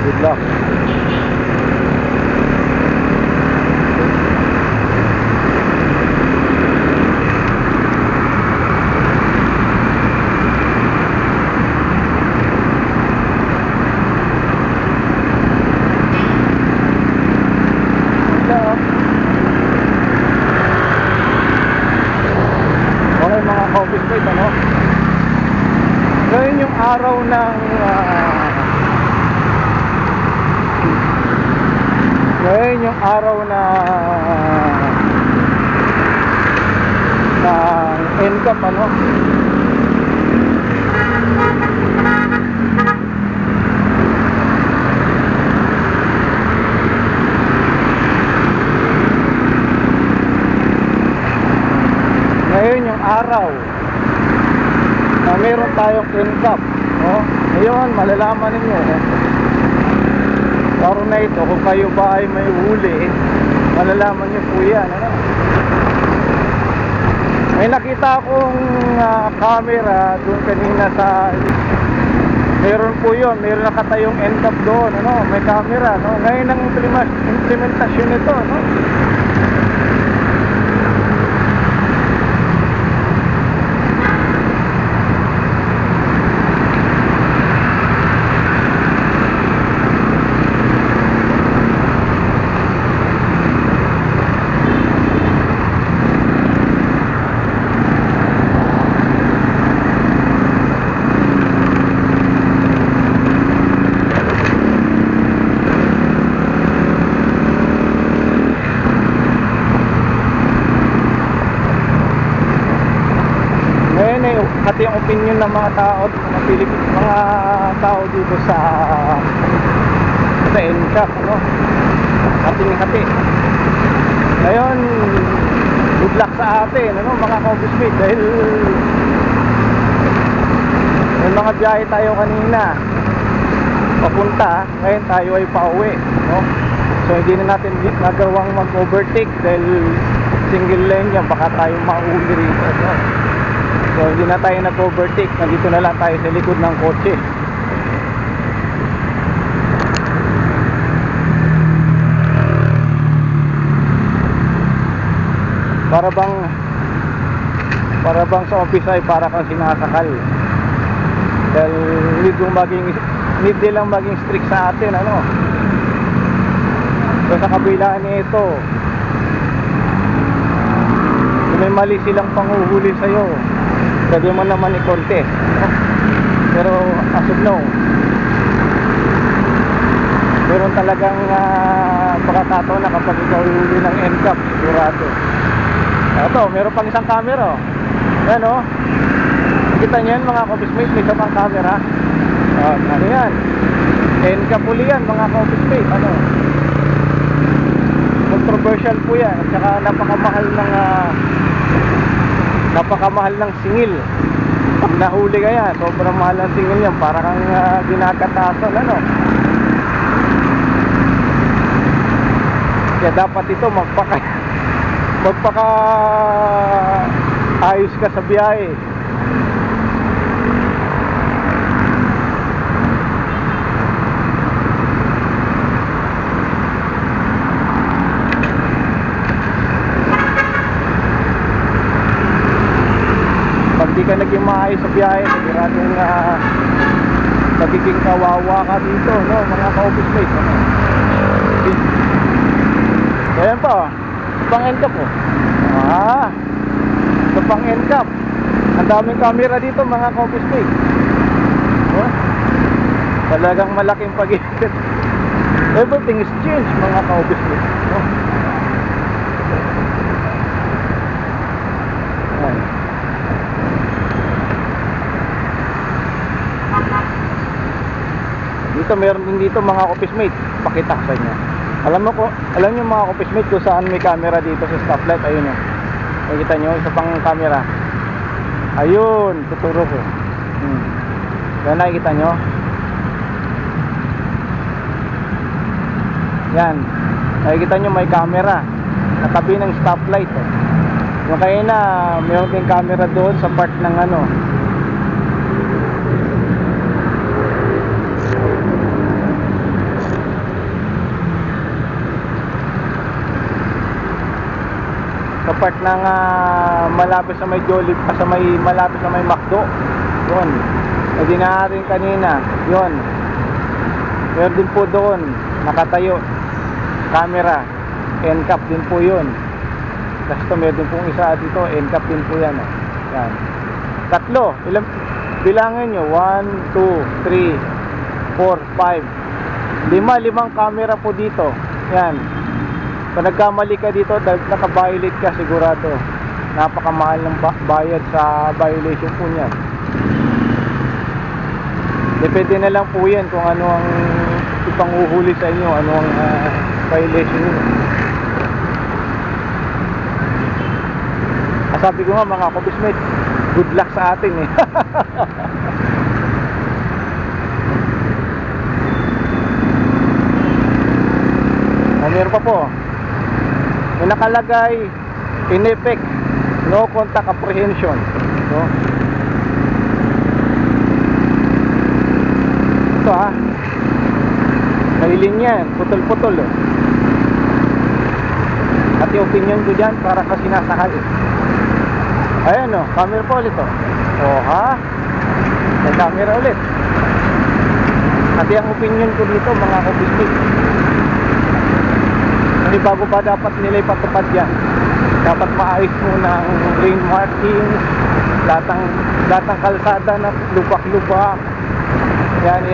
good luck. Okay mga coffee street, ano? Ngayon yung araw ng ngayon yung araw na ng NCAP, ano? Ngayon yung araw na meron tayong NCAP, no? Ngayon malalaman ninyo araw na ito kung kayo ba ay may huli, malalaman nyo po yan, ano? May nakita akong camera doon kanina sa meron po yun, meron nakatayong NCAP doon, ano? May camera, no? Ngayon ang implementasyon nito, no? Hati yung opinion ng mga tao, mga Pilipino, mga tao dito sa NCAP, ano? Hati. Ngayon, good luck sa atin, ano, mga coffee, dahil may mga biyahe tayo kanina papunta, ngayon tayo ay pauwi, no? So hindi na natin nagawang mag-overtake dahil single lane yan, baka tayo mahuli rito, no? So hindi na tayo nag-overtake, nandito na lang tayo sa likod ng kotse. Para bang sa office ay para kang sinasakal. Dahil need nilang maging strict sa atin, ano. So sa kabila nito, kung may mali silang panghuhuli sa'yo, pwede mo naman i-contest, no? Pero as of now, meron talagang pagkakataon na kapag ikaw huli ng NCAP, sigurado. Ito, meron pang isang camera, oh. Yan, oh. Kita nyo yan mga coffee-mate, may isa pang camera. Ano yan? NCAP uli yan mga coffee-mate, ano. Controversial po yan. At saka napaka-mahal ng singil. Pag nahuli ka yan, sobrang mahal ng singil yan. Para kang ginagatasan, ano. Kaya dapat ito magpaka ayos ka sa biyahe. Pag di ka naging maayos sa biyahe, siguradong nagiging kawawa ka dito, no, mga ka-office mate, ano. Ayan pa, pang NCAP, oh. Ito pang NCAP. Ang daming camera dito mga ka-office mate, oh. Talagang malaking pag-ikot. Everything is changed mga ka-office mate, oh. Ayan. Dito meron din dito mga office mate, pakita ko sa inyo. Alam niyo mga office mate kung saan may camera dito sa stoplight. Ayun, oh. Nakita nyo, isa pang camera. Ayun, tuturo ko. Yan, nakikita nyo. Yan, nakikita nyo may camera natabi ng stoplight, oh. Yung kaya na mayroon din camera doon sa part ng ano. part ng malapit sa may Jollibee, sa may malapit sa may McDo. Yun. E di natin kanina. Yun. Meron din po doon, nakatayo. Camera. NCAP din po yun. Tapos ito, meron din pong isa dito. NCAP din po yan. Yan. Tatlo. Ilang, bilangin nyo. 1, 2, 3, 4, 5. Limang camera po dito. Yan. Kung nagkamali ka dito, naka-violate ka sigurado. Napakamahal ng bayad sa violation po niyan. Depende na lang po yan kung ano ang ipanguhuli sa inyo, ano ang violation nyo. Sabi ko nga mga kabismate, good luck sa atin eh. Meron pa po. May nakalagay, in effect, no contact apprehension. No? Ito may linya yan, putol-putol. At yung opinion ko dyan, para ka sinasakal. Ayan camera po ulit may camera ulit. At yung opinion ko dito, mga kabismate, hindi bago pa dapat nila ipatupad yan. Dapat maayos muna ang lane markings, lahat ng kalsada na lubak-lubak. Yan